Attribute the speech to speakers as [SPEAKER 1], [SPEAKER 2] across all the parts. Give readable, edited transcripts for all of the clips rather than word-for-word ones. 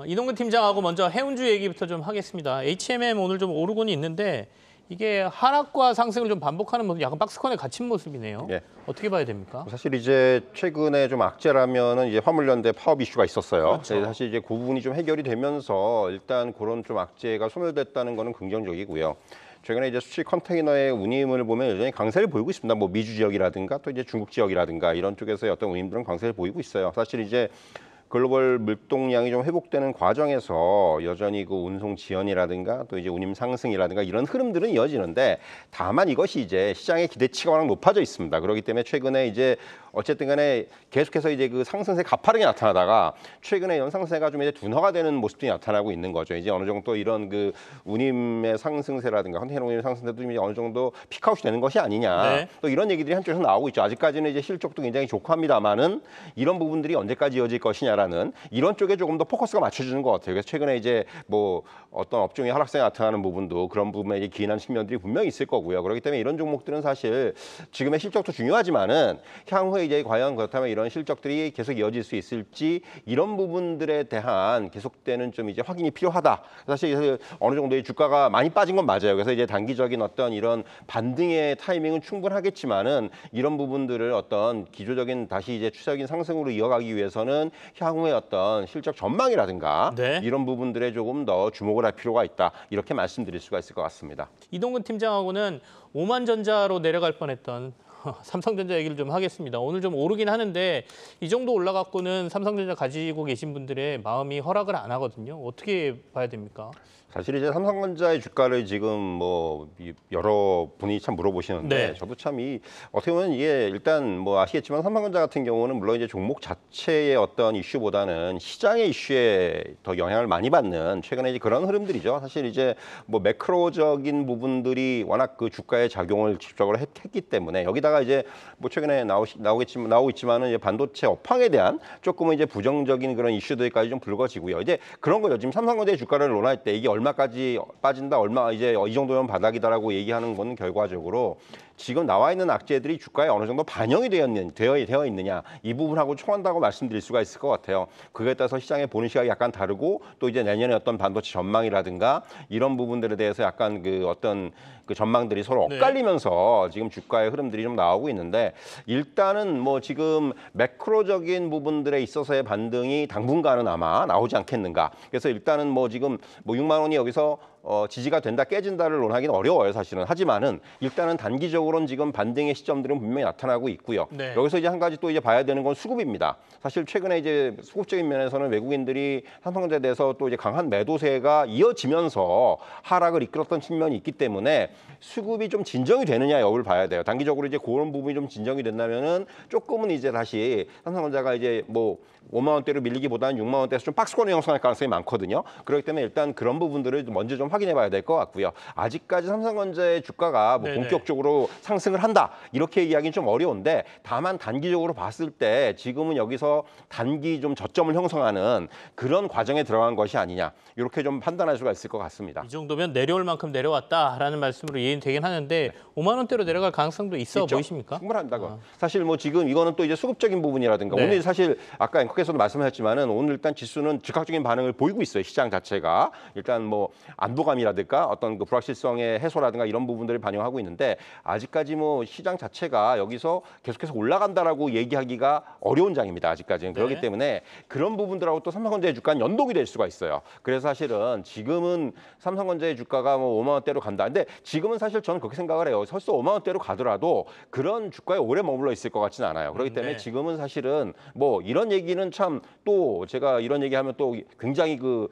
[SPEAKER 1] 이동근 팀장하고 먼저 해운주 얘기부터 좀 하겠습니다. HMM 오늘 좀 오르곤이 있는데 이게 하락과 상승을 좀 반복하는 모습, 약간 박스권에 갇힌 모습이네요.
[SPEAKER 2] 예.
[SPEAKER 1] 어떻게 봐야 됩니까?
[SPEAKER 2] 사실 이제 최근에 좀 악재라면은 이제 화물연대 파업 이슈가 있었어요.
[SPEAKER 1] 그렇죠.
[SPEAKER 2] 사실 이제 그 부분이 좀 해결이 되면서 일단 그런 좀 악재가 소멸됐다는 거는 긍정적이고요. 최근에 이제 수출 컨테이너의 운임을 보면 여전히 강세를 보이고 있습니다. 뭐 미주 지역이라든가 또 이제 중국 지역이라든가 이런 쪽에서의 어떤 운임들은 강세를 보이고 있어요. 사실 이제 글로벌 물동량이 좀 회복되는 과정에서 여전히 그 운송 지연이라든가 또 이제 운임 상승이라든가 이런 흐름들은 이어지는데 다만 이것이 이제 시장의 기대치가 워낙 높아져 있습니다. 그렇기 때문에 최근에 이제 어쨌든 간에 계속해서 이제 그 상승세 가파르게 나타나다가 최근에 연상세가 좀 이제 둔화가 되는 모습들이 나타나고 있는 거죠. 이제 어느 정도 이런 그 운임의 상승세라든가 컨테이너 운임 상승세도 이제 어느 정도 피크아웃이 되는 것이 아니냐.
[SPEAKER 1] 네.
[SPEAKER 2] 또 이런 얘기들이 한쪽에서 나오고 있죠. 아직까지는 이제 실적도 굉장히 좋고 합니다만은 이런 부분들이 언제까지 이어질 것이냐라는 이런 쪽에 조금 더 포커스가 맞춰지는 것 같아요. 그래서 최근에 이제 뭐 어떤 업종의 하락세가 나타나는 부분도 그런 부분에 이제 기인한 측면들이 분명히 있을 거고요. 그렇기 때문에 이런 종목들은 사실 지금의 실적도 중요하지만은 향후에 이제 과연 그렇다면 이런 실적들이 계속 이어질 수 있을지 이런 부분들에 대한 계속되는 좀 이제 확인이 필요하다. 사실 어느 정도의 주가가 많이 빠진 건 맞아요. 그래서 이제 단기적인 어떤 이런 반등의 타이밍은 충분하겠지만은 이런 부분들을 어떤 기조적인 다시 이제 추세적인 상승으로 이어가기 위해서는 향후의 어떤 실적 전망이라든가
[SPEAKER 1] 네.
[SPEAKER 2] 이런 부분들에 조금 더 주목을 할 필요가 있다. 이렇게 말씀드릴 수가 있을 것 같습니다.
[SPEAKER 1] 이동근 팀장하고는 오만전자로 내려갈 뻔했던 삼성전자 얘기를 좀 하겠습니다. 오늘 좀 오르긴 하는데 이 정도 올라갔고는 삼성전자 가지고 계신 분들의 마음이 허락을 안 하거든요. 어떻게 봐야 됩니까?
[SPEAKER 2] 사실 이제 삼성전자의 주가를 지금 뭐 여러 분이 참 물어보시는데
[SPEAKER 1] 네.
[SPEAKER 2] 저도 참 이 어떻게 보면 이게 일단 뭐 아시겠지만 삼성전자 같은 경우는 물론 이제 종목 자체의 어떤 이슈보다는 시장의 이슈에 더 영향을 많이 받는 최근에 이제 그런 흐름들이죠. 사실 이제 뭐 매크로적인 부분들이 워낙 그 주가에 작용을 직접적으로 했기 때문에 여기다가 이제 뭐 최근에 나오고 있지만은 이제 반도체 업황에 대한 조금은 이제 부정적인 그런 이슈들까지 좀 불거지고요. 이제 그런 거죠. 지금 삼성전자의 주가를 논할 때 이게 얼마까지 빠진다, 얼마 이제 이 정도면 바닥이다라고 얘기하는 건 결과적으로 지금 나와 있는 악재들이 주가에 어느 정도 반영이 되어 있느냐 이 부분하고 총한다고 말씀드릴 수가 있을 것 같아요. 그에 따라서 시장의 보는 시각이 약간 다르고 또 이제 내년에 어떤 반도체 전망이라든가 이런 부분들에 대해서 약간 그 어떤 그 전망들이 서로 엇갈리면서 지금 주가의 흐름들이 좀 나오고 있는데 일단은 뭐 지금 매크로적인 부분들에 있어서의 반등이 당분간은 아마 나오지 않겠는가. 그래서 일단은 뭐 지금 뭐 6만 원이 여기서 지지가 된다 깨진다를 논하기는 어려워요 사실은. 하지만은 일단은 단기적으로는 지금 반등의 시점들은 분명히 나타나고 있고요.
[SPEAKER 1] 네.
[SPEAKER 2] 여기서 이제 한 가지 또 이제 봐야 되는 건 수급입니다. 사실 최근에 이제 수급적인 면에서는 외국인들이 삼성전자에 대해서 또 이제 강한 매도세가 이어지면서 하락을 이끌었던 측면이 있기 때문에 수급이 좀 진정이 되느냐 여부를 봐야 돼요. 단기적으로 이제 그런 부분이 좀 진정이 된다면은 조금은 이제 다시 삼성전자가 이제 뭐 5만 원대로 밀리기보다는 6만 원대에서 좀 박스권을 형성할 가능성이 많거든요. 그렇기 때문에 일단 그런 부분들을 먼저 좀 확인해 봐야 될 것 같고요. 아직까지 삼성전자의 주가가 뭐 본격적으로 상승을 한다 이렇게 이야기는 좀 어려운데 다만 단기적으로 봤을 때 지금은 여기서 단기 좀 저점을 형성하는 그런 과정에 들어간 것이 아니냐 이렇게 좀 판단할 수가 있을 것 같습니다.
[SPEAKER 1] 이 정도면 내려올 만큼 내려왔다라는 말씀으로 이해는 되긴 하는데 5만 원대로 내려갈 가능성도 있어 보이십니까?
[SPEAKER 2] 충분합니다. 사실 뭐 지금 이거는 또 이제 수급적인 부분이라든가 오늘 사실 아까 앵커께서도 말씀하셨지만은 오늘 일단 지수는 즉각적인 반응을 보이고 있어요. 시장 자체가 일단 뭐 안도감이라든가 어떤 그 불확실성의 해소라든가 이런 부분들을 반영하고 있는데 아직까지 뭐 시장 자체가 여기서 계속해서 올라간다라고 얘기하기가 어려운 장입니다. 아직까지는. 그렇기 때문에 그런 부분들하고 또 삼성전자의 주가는 연동이 될 수가 있어요. 그래서 사실은 지금은 삼성전자의 주가가 뭐 5만 원대로 간다. 근데 지금은 사실 저는 그렇게 생각을 해요. 설사 5만 원대로 가더라도 그런 주가에 오래 머물러 있을 것 같지는 않아요. 그렇기 때문에 지금은 사실은 뭐 이런 얘기는 참 또 제가 이런 얘기하면 또 굉장히 그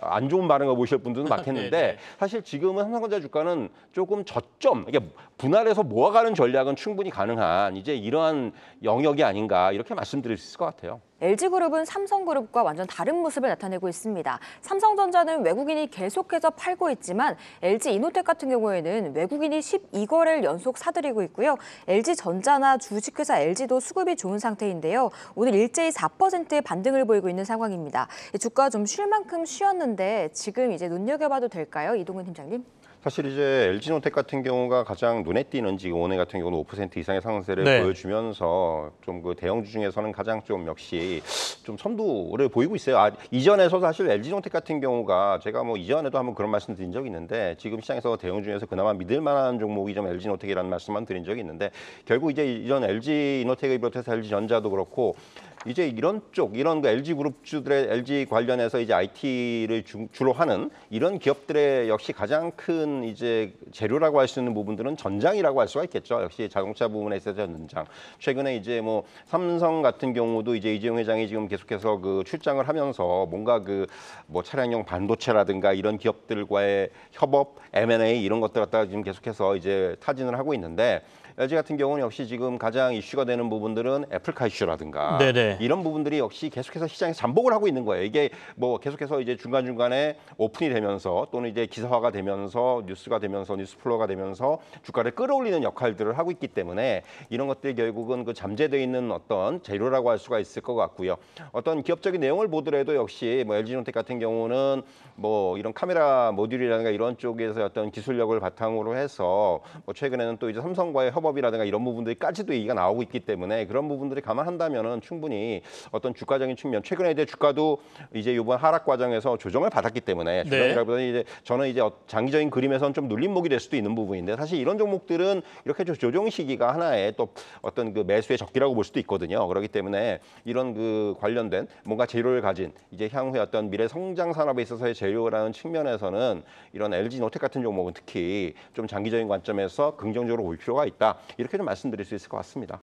[SPEAKER 2] 안 좋은 반응을 보실 분들도 많겠는데 사실 지금은 삼성전자 주가는 조금 저점, 이게 분할해서 모아가는 전략은 충분히 가능한 이제 이러한 영역이 아닌가 이렇게 말씀드릴 수 있을 것 같아요.
[SPEAKER 3] LG그룹은 삼성그룹과 완전 다른 모습을 나타내고 있습니다. 삼성전자는 외국인이 계속해서 팔고 있지만 LG이노텍 같은 경우에는 외국인이 12거래를 연속 사들이고 있고요. LG전자나 주식회사 LG도 수급이 좋은 상태인데요. 오늘 일제히 4%의 반등을 보이고 있는 상황입니다. 주가가 좀 쉴 만큼 쉬었는데 지금 이제 눈여겨봐도 될까요? 이동근 팀장님?
[SPEAKER 2] 사실 이제 LG노텍 같은 경우가 가장 눈에 띄는 지금 오늘 같은 경우는 5% 이상의 상승세를
[SPEAKER 1] 네.
[SPEAKER 2] 보여주면서 좀 그 대형주 중에서는 가장 좀 역시 좀 선두를 보이고 있어요. 이전에서 사실 LG노텍 같은 경우가 제가 뭐 이전에도 한번 그런 말씀 드린 적이 있는데 지금 시장에서 대형 중에서 그나마 믿을 만한 종목이 좀 LG노텍이라는 말씀만 드린 적이 있는데 결국 이제 이전 LG노텍을 비롯해서 LG전자도 그렇고 이제 이런 그 LG 그룹주들의 LG 관련해서 이제 IT를 주로 하는 이런 기업들의 역시 가장 큰 이제 재료라고 할 수 있는 부분들은 전장이라고 할 수가 있겠죠. 역시 자동차 부분에 있어서 전장. 최근에 이제 뭐 삼성 같은 경우도 이제 이재용 회장이 지금 계속해서 그 출장을 하면서 뭔가 그 뭐 차량용 반도체라든가 이런 기업들과의 협업, M&A 이런 것들 갖다가 지금 계속해서 이제 타진을 하고 있는데 LG 같은 경우는 역시 지금 가장 이슈가 되는 부분들은 애플카 이슈라든가
[SPEAKER 1] 네네.
[SPEAKER 2] 이런 부분들이 역시 계속해서 시장에서 잠복을 하고 있는 거예요. 이게 뭐 계속해서 이제 중간중간에 오픈이 되면서 또는 이제 기사화가 되면서 뉴스가 되면서 뉴스플로어가 되면서 주가를 끌어올리는 역할들을 하고 있기 때문에 이런 것들이 결국은 그 잠재되어 있는 어떤 재료라고 할 수가 있을 것 같고요. 어떤 기업적인 내용을 보더라도 역시 뭐 LG노텍 같은 경우는 뭐 이런 카메라 모듈이라든가 이런 쪽에서 어떤 기술력을 바탕으로 해서 뭐 최근에는 또 이제 삼성과의 협업이라든가 이런 부분들까지도 얘기가 나오고 있기 때문에 그런 부분들이 감안한다면은 충분히 어떤 주가적인 측면 최근에 이제 주가도 이제 이번 하락 과정에서 조정을 받았기 때문에 조정이라기보다는 이제 저는 이제 장기적인 그림에서는 좀 눌림목이 될 수도 있는 부분인데 사실 이런 종목들은 이렇게 조정 시기가 하나의 또 어떤 그 매수의 적기라고 볼 수도 있거든요. 그렇기 때문에 이런 그 관련된 뭔가 재료를 가진 이제 향후에 어떤 미래 성장 산업에 있어서의 재료라는 측면에서는 이런 LG노텍 같은 종목은 특히 좀 장기적인 관점에서 긍정적으로 볼 필요가 있다. 이렇게 좀 말씀드릴 수 있을 것 같습니다.